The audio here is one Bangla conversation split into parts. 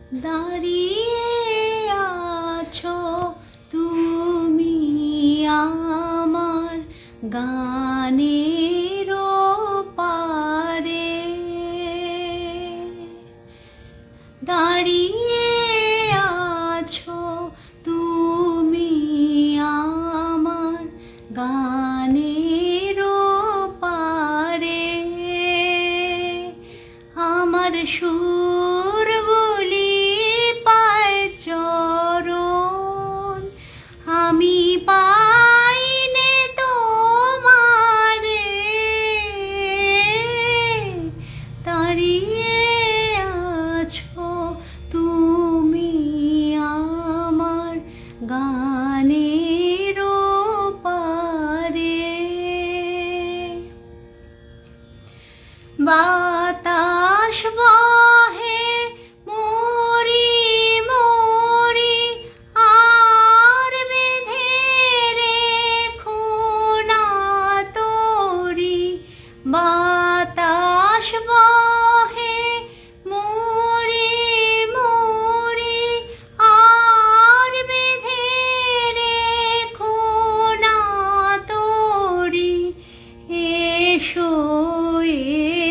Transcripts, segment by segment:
দাঁড়িয়ে আছো তুমি আমার গানের পারে, দাঁড়িয়ে আছো তুমি আমার গানের পারে। আমার সুরগুলি পায় চরণ, আমি পাইনে তোমারে। দাঁড়িয়ে আছো তুমি আমার গানের পারে। বাতাস বহে মরি মরি আর বেঁধে রেখো না তোরি। বাতাস বহে মরি মরি আর বেঁধে রেখো না তোরি। এসো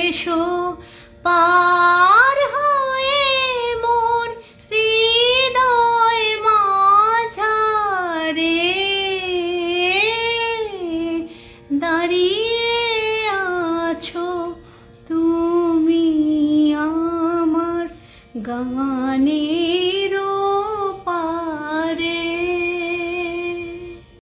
এসো পার হয়ে মোর হৃদয় মাঝারে। দাঁড়িয়ে আছো তুমি আমার গান।